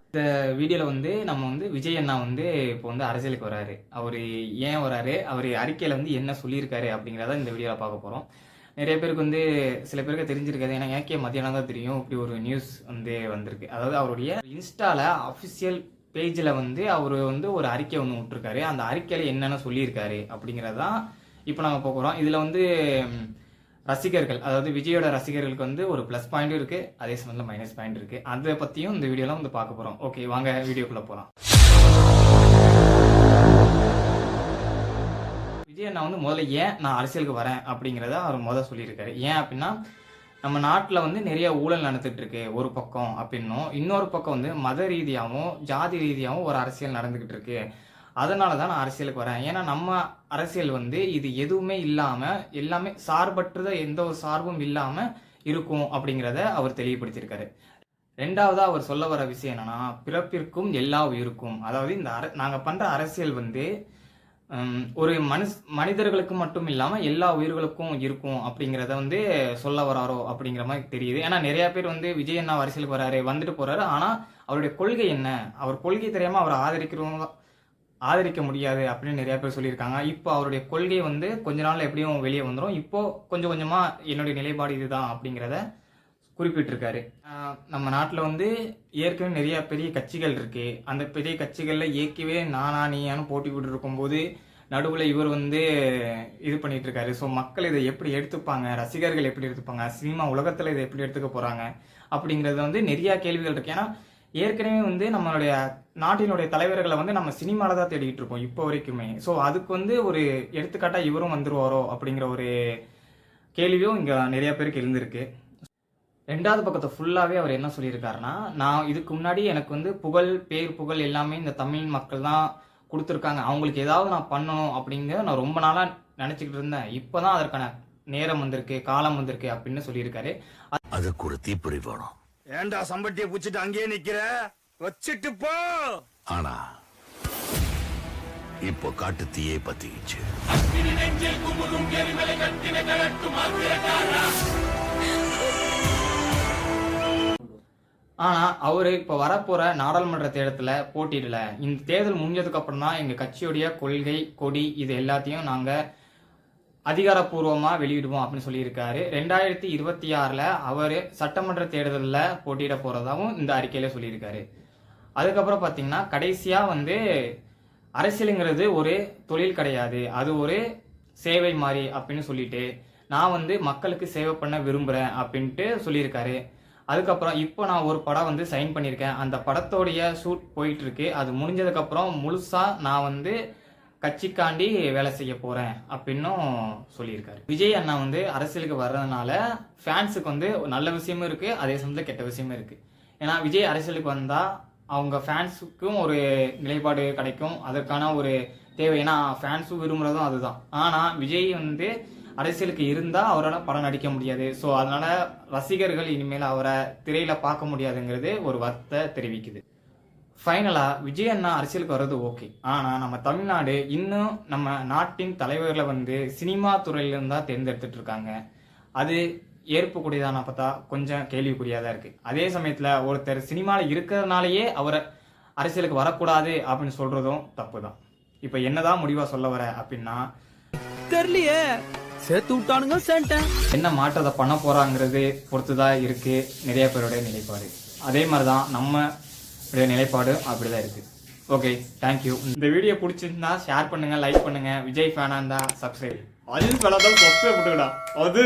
இந்த வீடியோவில் வந்து நம்ம வந்து விஜய் அண்ணா வந்து இப்போ வந்து அரசியலுக்கு வராரு. அவர் ஏன் வராரு, அவர் அறிக்கையில் வந்து என்ன சொல்லியிருக்காரு அப்படிங்கிறத இந்த வீடியோவில் பார்க்க போகிறோம். நிறைய பேருக்கு வந்து சில பேருக்கு தெரிஞ்சிருக்காது. ஏன்னா எனக்கே மத்தியானம் தான் தெரியும் இப்படி ஒரு நியூஸ் வந்து வந்திருக்கு. அதாவது அவருடைய இன்ஸ்டால அஃபிஷியல் பேஜில் வந்து அவர் வந்து ஒரு அறிக்கை ஒன்று விட்டுருக்காரு. அந்த அறிக்கையில் என்னென்ன சொல்லியிருக்காரு அப்படிங்கிறதான் இப்போ நாங்கள் போகிறோம். இதில் வந்து ரசிகர்கள், அதாவது விஜயோட ரசிகர்களுக்கு வந்து ஒரு ப்ளஸ் பாயிண்ட்டும் இருக்கு, அதே சமயத்தில் மைனஸ் பாயிண்ட் இருக்கு. அதை பற்றியும் இந்த வீடியோலாம் வந்து பார்க்க போகிறோம். ஓகே, வாங்க வீடியோக்குள்ளே போகலாம். விஜய் அண்ணா வந்து முதல்ல ஏன் நான் அரசியலுக்கு வரேன் அப்படிங்கிறத அவர் முதல்ல சொல்லியிருக்காரு. ஏன் அப்படின்னா, நம்ம நாட்டில் வந்து நிறைய ஊழல் நடந்துட்டு இருக்கு ஒரு பக்கம் அப்படின்னும், இன்னொரு பக்கம் வந்து மத ரீதியாகவும் ஜாதி ரீதியாகவும் ஒரு அரசியல் நடந்துகிட்டு இருக்கு. அதனால தான் நான் அரசியலுக்கு வரேன். ஏன்னா நம்ம அரசியல் வந்து இது எதுவுமே இல்லாமல், எல்லாமே சார்பற்றத, எந்த ஒரு சார்பும் இல்லாமல் இருக்கும் அப்படிங்கிறத அவர் தெளிவுபடுத்தியிருக்காரு. ரெண்டாவதாக அவர் சொல்ல வர விஷயம் என்னன்னா, பிறப்பிற்கும் எல்லா உயிருக்கும். அதாவது இந்த நாங்கள் பண்ணுற அரசியல் வந்து ஒரு மனிதர்களுக்கு மட்டும் இல்லாமல் எல்லா உயிர்களுக்கும் இருக்கும் அப்படிங்கிறத வந்து சொல்ல வராரோ அப்படிங்கிற மாதிரி தெரியுது. ஏன்னா நிறைய பேர் வந்து விஜய் அண்ணா அரசியலுக்கு வராரு, வந்துட்டு போறாரு, ஆனால் அவருடைய கொள்கை என்ன, அவர் கொள்கை தெரியாமல் அவரை ஆதரிக்க முடியாது அப்படின்னு நிறைய பேர் சொல்லியிருக்காங்க. இப்போ அவருடைய கொள்கை வந்து கொஞ்ச நாள் எப்படியும் வெளியே வந்துடும். இப்போ கொஞ்சம் கொஞ்சமாக என்னுடைய நிலைப்பாடு இதுதான் அப்படிங்கிறத குறிப்பிட்டிருக்காரு. நம்ம நாட்டில் வந்து ஏற்கனவே நிறைய பெரிய கட்சிகள் இருக்கு. அந்த பெரிய கட்சிகளில் ஏற்கனவே நானா நீயானு போட்டி போட்டு இருக்கும்போது நடுவில் இவர் வந்து இது பண்ணிட்டு இருக்காரு. ஸோ மக்கள் இதை எப்படி எடுத்துப்பாங்க, ரசிகர்கள் எப்படி எடுத்துப்பாங்க, சினிமா உலகத்தில் இதை எப்படி எடுத்துக்க போறாங்க அப்படிங்கிறது வந்து நிறைய கேள்விகள் இருக்கு. ஏன்னா ஏற்கனவே வந்து நம்மளுடைய நாட்டினுடைய தலைவர்களை வந்து நம்ம சினிமாவில் தான் தேடிட்டு இருக்கோம் இப்போ வரைக்குமே. ஸோ அதுக்கு வந்து ஒரு எடுத்துக்காட்டா இவரும் வந்துருவாரோ அப்படிங்கிற ஒரு கேள்வியும் இங்கே நிறைய பேருக்கு இருந்திருக்கு. ரெண்டாவது பக்கத்தை ஃபுல்லாகவே அவர் என்ன சொல்லியிருக்காருன்னா, நான் இதுக்கு முன்னாடி எனக்கு வந்து புகழ் எல்லாமே இந்த தமிழ் மக்கள் தான் கொடுத்துருக்காங்க, அவங்களுக்கு ஏதாவது நான் பண்ணணும் அப்படிங்கிற நான் ரொம்ப நாளாக நினச்சிக்கிட்டு இருந்தேன். இப்போ தான் அதற்கான நேரம் வந்திருக்கு, காலம் வந்திருக்கு அப்படின்னு சொல்லியிருக்காரு. அதுக்கு ஒரு தீப்பொறி வேணும். ஏண்டா சம்பட்டியை புடிச்சிட்டு அங்கேயே நிக்கிற, வச்சிட்டு போ. ஆனா இப்போ காட்டு தீயே பத்திச்சு. ஆனா அவரு இப்ப வரப்போற நாடாளுமன்ற தேர்தல போட்டியிடல. இந்த தேர்தல் முடிஞ்சதுக்கு அப்புறம் தான் எங்க கட்சியுடைய கொள்கை, கொடி இது எல்லாத்தையும் நாங்க அதிகாரப்பூர்வமா வெளியிடுவோம் அப்படின்னு சொல்லியிருக்காரு. 2026 அவரு சட்டமன்ற தேர்தலில் போட்டியிட போறதாகவும் இந்த அறிக்கையில சொல்லியிருக்காரு. அதுக்கப்புறம் பாத்தீங்கன்னா கடைசியா வந்து அரசியலுங்கிறது ஒரு தொழில் கிடையாது, அது ஒரு சேவை மாதிரி அப்படின்னு சொல்லிட்டு நான் வந்து மக்களுக்கு சேவை பண்ண விரும்புறேன் அப்படின்ட்டு சொல்லியிருக்காரு. அதுக்கப்புறம் இப்போ நான் ஒரு படம் வந்து சைன் பண்ணியிருக்கேன். அந்த படத்தோடைய ஷூட் போயிட்டு இருக்கு. அது முடிஞ்சதுக்கு அப்புறம் முழுசா நான் வந்து கட்சிக்காண்டி வேலை செய்ய போறேன் அப்படின்னும் சொல்லியிருக்காரு. விஜய் அண்ணா வந்து அரசியலுக்கு வர்றதுனால ஃபேன்ஸுக்கு வந்து நல்ல விஷயமும் இருக்கு, அதே சமயத்தில் கெட்ட விஷயமும் இருக்கு. ஏன்னா விஜய் அரசியலுக்கு வந்தா அவங்க ஃபேன்ஸுக்கும் ஒரு நிலைப்பாடு கிடைக்கும், அதற்கான ஒரு தேவை. ஏன்னா ஃபேன்ஸும் விரும்புறதும் அதுதான். ஆனா விஜய் வந்து அரசியலுக்கு இருந்தா அவரால் படம் நடிக்க முடியாது. ஸோ அதனால ரசிகர்கள் இனிமேல் அவரை திரையில பார்க்க முடியாதுங்கிறது ஒரு வருத்தத்தை தெரிவிக்குது. ஃபைனலா விஜய் அண்ணா அரசியலுக்கு வர்றது ஓகே, ஆனா நம்ம தமிழ்நாடு இன்னும் நம்ம நாட்டின் தலைவர்களை வந்து சினிமா துறையிலிருந்து தான் தேர்ந்தெடுத்துட்டு இருக்காங்க. அது ஏற்புக்கூடியதான பார்த்தா கொஞ்சம் கேள்விக்குறியாதான் இருக்கு. அதே சமயத்துல ஒருத்தர் சினிமாவில் இருக்கிறதுனாலயே அவரை அரசியலுக்கு வரக்கூடாது அப்படின்னு சொல்றதும் தப்பு தான். இப்ப என்னதான் முடிவா சொல்ல வர அப்படின்னா தெரியலையே, சேர்த்து விட்டானுங்க சேன்ட்டேன். என்ன மாற்றத்தை பண்ண போறாங்கிறது பொறுத்துதான் இருக்கு நிறைய பேருடைய நிலைப்பாடு. அதே மாதிரிதான் நம்ம நிலைப்பாடு அப்படிதான் இருக்கு. Okay, thank you. இந்த வீடியோ பிடிச்சிருந்தா ஷேர் பண்ணுங்க, லைக் பண்ணுங்க. விஜய் ஃபேனா இருந்தா சப்ஸ்கிரைப். அஜித் ஃபேனா இருந்தா சப்ஸ்கிரைப் பண்ணுங்கடா. அது